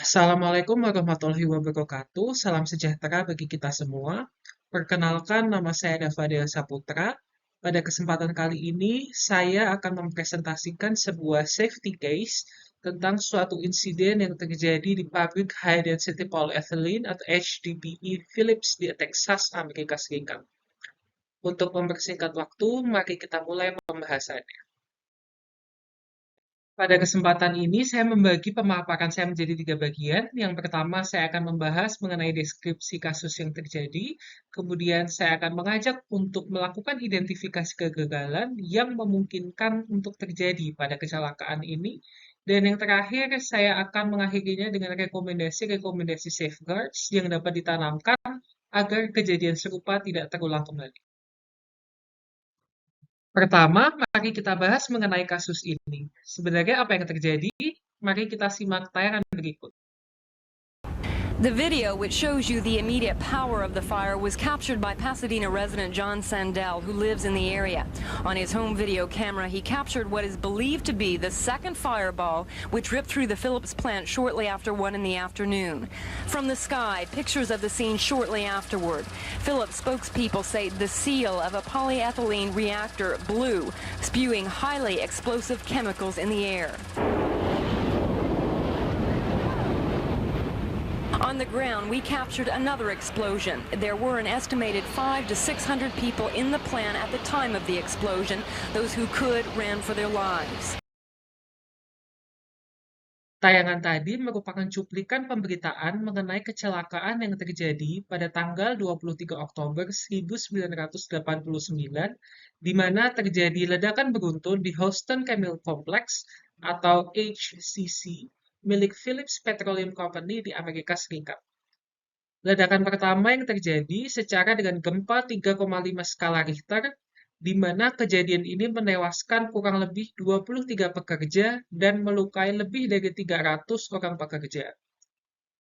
Assalamualaikum warahmatullahi wabarakatuh. Salam sejahtera bagi kita semua. Perkenalkan, nama saya Dava Dea Saputra. Pada kesempatan kali ini, saya akan mempresentasikan sebuah safety case tentang suatu insiden yang terjadi di pabrik High Density Polyethylene atau HDPE Phillips di Texas, Amerika Serikat. Untuk mempersingkat waktu, mari kita mulai pembahasannya. Pada kesempatan ini, saya membagi pemaparan saya menjadi 3 bagian. Yang pertama, saya akan membahas mengenai deskripsi kasus yang terjadi. Kemudian, saya akan mengajak untuk melakukan identifikasi kegagalan yang memungkinkan untuk terjadi pada kecelakaan ini. Dan yang terakhir, saya akan mengakhirinya dengan rekomendasi-rekomendasi safeguards yang dapat ditanamkan agar kejadian serupa tidak terulang kembali. Pertama, mari kita bahas mengenai kasus ini. Sebenarnya apa yang terjadi? Mari kita simak tayangan berikut. The video, which shows you the immediate power of the fire, was captured by Pasadena resident John Sandell, who lives in the area. On his home video camera, he captured what is believed to be the second fireball, which ripped through the Phillips plant shortly after 1 in the afternoon. From the sky, pictures of the scene shortly afterward. Phillips spokespeople say the seal of a polyethylene reactor blew, spewing highly explosive chemicals in the air. On the ground, we captured another explosion. There were an estimated 500 to 600 people in the plant at the time of the explosion. Those who could ran for their lives. Tayangan tadi merupakan cuplikan pemberitaan mengenai kecelakaan yang terjadi pada tanggal 23 Oktober 1989, di mana terjadi ledakan beruntun di Houston Chemical Complex atau HCC milik Phillips Petroleum Company di Amerika Serikat. Ledakan pertama yang terjadi secara dengan gempa 3,5 skala Richter, di mana kejadian ini menewaskan kurang lebih 23 pekerja dan melukai lebih dari 300 orang pekerja.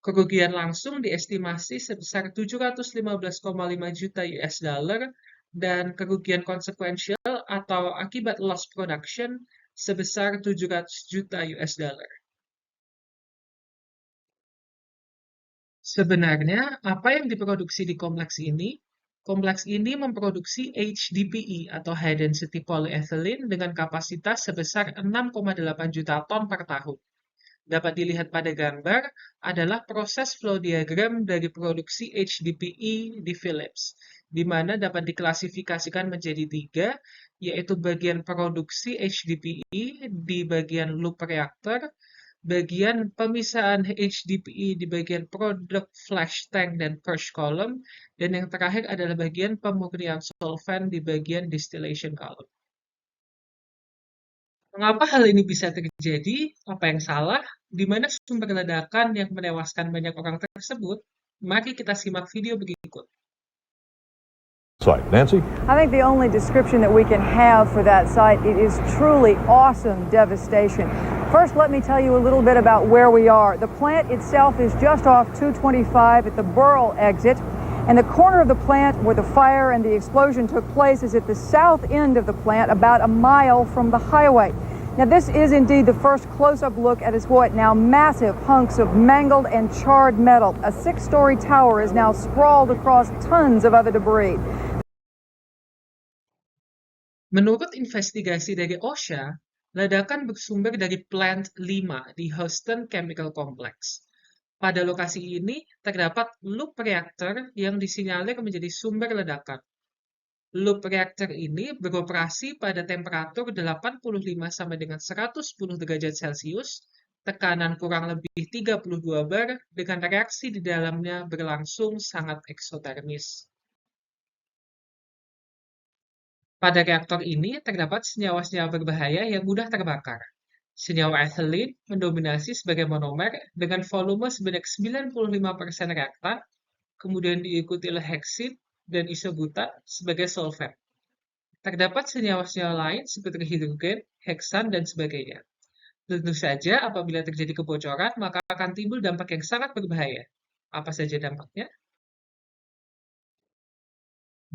Kerugian langsung diestimasi sebesar 715,5 juta US dollar dan kerugian konsekuensial atau akibat loss production sebesar 700 juta US dollar. Sebenarnya, apa yang diproduksi di kompleks ini? Kompleks ini memproduksi HDPE atau High Density Polyethylene dengan kapasitas sebesar 6,8 juta ton per tahun. Dapat dilihat pada gambar adalah proses flow diagram dari produksi HDPE di Phillips, di mana dapat diklasifikasikan menjadi 3, yaitu bagian produksi HDPE di bagian loop reactor, bagian pemisahan HDPE di bagian produk flash tank dan purge column, dan yang terakhir adalah bagian pemurnian solvent di bagian distillation column. Mengapa hal ini bisa terjadi? Apa yang salah? Di mana sumber ledakan yang menewaskan banyak orang tersebut? Mari kita simak video berikut. Site. Nancy? I think the only description that we can have for that site, it is truly awesome devastation. First, let me tell you a little bit about where we are. The plant itself is just off 225 at the Burrell exit, and the corner of the plant where the fire and the explosion took place is at the south end of the plant, about a mile from the highway. Now, this is indeed the first close-up look at now massive hunks of mangled and charred metal. A 6-story tower is now sprawled across tons of other debris. Menurut investigasi dari OSHA, ledakan bersumber dari Plant 5 di Houston Chemical Complex. Pada lokasi ini terdapat loop reactor yang disinyalir menjadi sumber ledakan. Loop reactor ini beroperasi pada temperatur 85 sampai dengan 110 derajat Celcius, tekanan kurang lebih 32 bar, dengan reaksi di dalamnya berlangsung sangat eksotermis. Pada reaktor ini terdapat senyawa-senyawa berbahaya yang mudah terbakar. Senyawa ethylene mendominasi sebagai monomer dengan volume sebanyak 95% reaktan, kemudian diikuti oleh heksin dan isobutan sebagai solvent. Terdapat senyawa-senyawa lain seperti hidrogen, heksan, dan sebagainya. Tentu saja apabila terjadi kebocoran, maka akan timbul dampak yang sangat berbahaya. Apa saja dampaknya?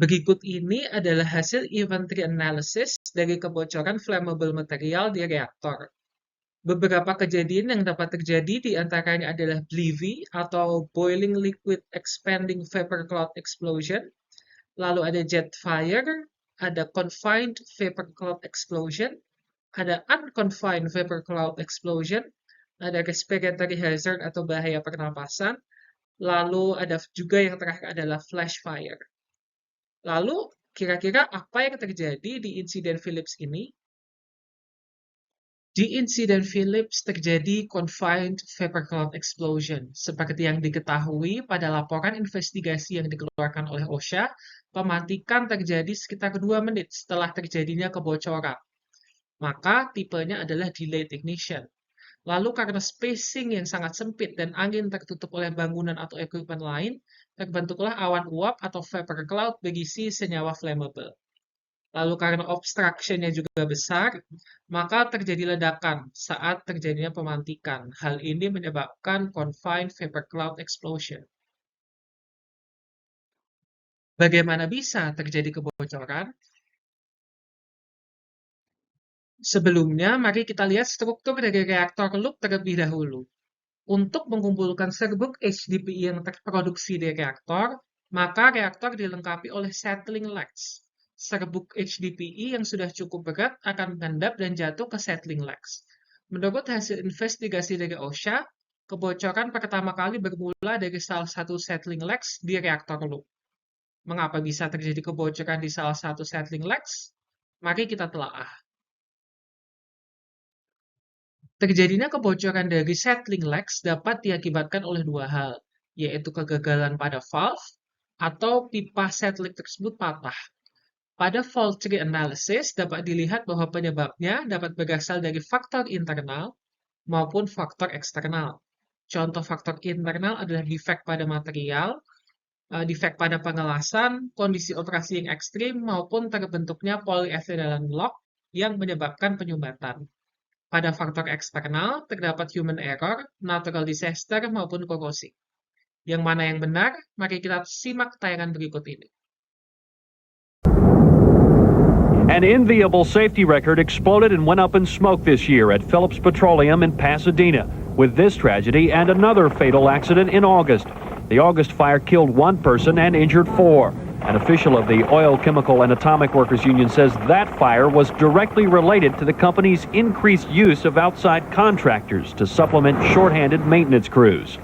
Berikut ini adalah hasil inventory analysis dari kebocoran flammable material di reaktor. Beberapa kejadian yang dapat terjadi di antaranya adalah BLEVE atau Boiling Liquid Expanding Vapor Cloud Explosion, lalu ada jet fire, ada Confined Vapor Cloud Explosion, ada Unconfined Vapor Cloud Explosion, ada Respiratory Hazard atau bahaya pernapasan, lalu ada juga yang terakhir adalah Flash Fire. Lalu, kira-kira apa yang terjadi di insiden Philips ini? Di insiden Philips terjadi confined vapor cloud explosion. Seperti yang diketahui pada laporan investigasi yang dikeluarkan oleh OSHA, pemantikan terjadi sekitar 2 menit setelah terjadinya kebocoran. Maka tipenya adalah delayed ignition. Lalu karena spacing yang sangat sempit dan angin tertutup oleh bangunan atau equipment lain, terbentuklah awan uap atau vapor cloud berisi senyawa flammable. Lalu karena obstruction-nya juga besar, maka terjadi ledakan saat terjadinya pemantikan. Hal ini menyebabkan confined vapor cloud explosion. Bagaimana bisa terjadi kebocoran? Sebelumnya, mari kita lihat struktur dari reaktor loop terlebih dahulu. Untuk mengumpulkan serbuk HDPE yang terproduksi di reaktor, maka reaktor dilengkapi oleh settling legs. Serbuk HDPE yang sudah cukup berat akan mengendap dan jatuh ke settling legs. Menurut hasil investigasi dari OSHA, kebocoran pertama kali bermula dari salah satu settling legs di reaktor loop. Mengapa bisa terjadi kebocoran di salah satu settling legs? Mari kita telaah. Terjadinya kebocoran dari settling legs dapat diakibatkan oleh dua hal, yaitu kegagalan pada valve atau pipa settling tersebut patah. Pada fault tree analysis dapat dilihat bahwa penyebabnya dapat berasal dari faktor internal maupun faktor eksternal. Contoh faktor internal adalah defek pada material, defek pada pengelasan, kondisi operasi yang ekstrim, maupun terbentuknya polyethylene lock yang menyebabkan penyumbatan. Pada faktor eksternal, terdapat human error, natural disaster, maupun korosi. Yang mana yang benar? Mari kita simak tayangan berikut ini. An enviable safety record exploded and went up in smoke this year at Phillips Petroleum in Pasadena, with this tragedy and another fatal accident in August. The August fire killed one person and injured four. An official of the Oil, Chemical, and Atomic Workers Union says that fire was directly related to the company's increased use of outside contractors to supplement shorthanded maintenance crews.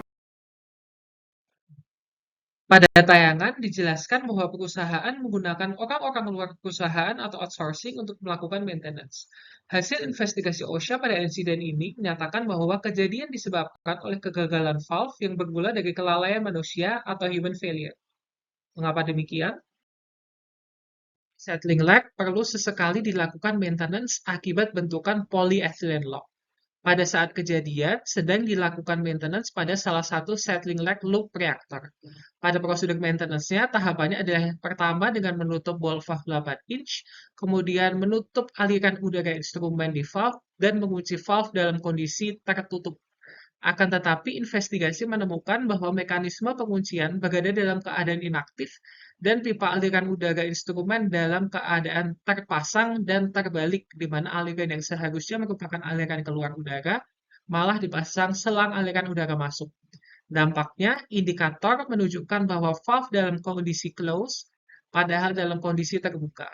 Pada tayangan dijelaskan bahwa perusahaan menggunakan orang-orang luar perusahaan atau outsourcing untuk melakukan maintenance. Hasil investigasi OSHA pada insiden ini menyatakan bahwa kejadian disebabkan oleh kegagalan valve yang bermula dari kelalaian manusia atau human failure. Mengapa demikian? Settling leg perlu sesekali dilakukan maintenance akibat bentukan polyethylene lock. Pada saat kejadian, sedang dilakukan maintenance pada salah satu settling leg loop reaktor. Pada prosedur maintenance-nya, tahapannya adalah pertama dengan menutup ball valve 8 inch, kemudian menutup aliran udara instrumen di valve, dan mengunci valve dalam kondisi tertutup. Akan tetapi, investigasi menemukan bahwa mekanisme penguncian berada dalam keadaan inaktif dan pipa aliran udara instrumen dalam keadaan terpasang dan terbalik, di mana aliran yang seharusnya merupakan aliran keluar udara malah dipasang selang aliran udara masuk. Dampaknya, indikator menunjukkan bahwa valve dalam kondisi close, padahal dalam kondisi terbuka.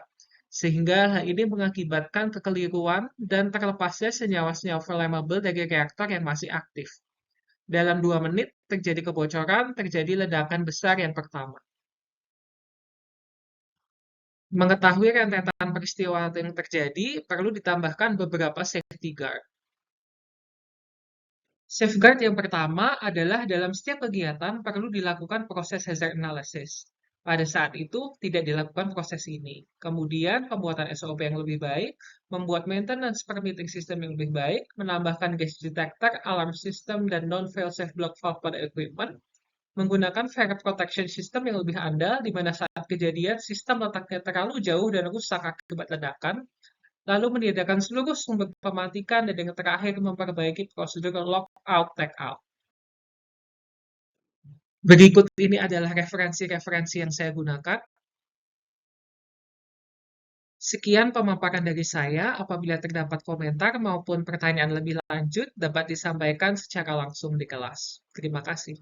Sehingga hal ini mengakibatkan kekeliruan dan terlepasnya senyawa-senyawa flammable dari reaktor yang masih aktif. Dalam 2 menit terjadi kebocoran, terjadi ledakan besar yang pertama. Mengetahui rentetan peristiwa yang terjadi, perlu ditambahkan beberapa safety guard. Safeguard yang pertama adalah dalam setiap kegiatan perlu dilakukan proses hazard analysis. Pada saat itu, tidak dilakukan proses ini. Kemudian, pembuatan SOP yang lebih baik, membuat maintenance permitting system yang lebih baik, menambahkan gas detector, alarm system, dan non-fail-safe block valve pada equipment, menggunakan fire protection system yang lebih andal, di mana saat kejadian sistem letaknya terlalu jauh dan rusak akibat ledakan, lalu menyediakan seluruh sumber pemantikan, dan yang terakhir memperbaiki prosedur lockout tagout. Berikut ini adalah referensi-referensi yang saya gunakan. Sekian pemaparan dari saya. Apabila terdapat komentar maupun pertanyaan lebih lanjut, dapat disampaikan secara langsung di kelas. Terima kasih.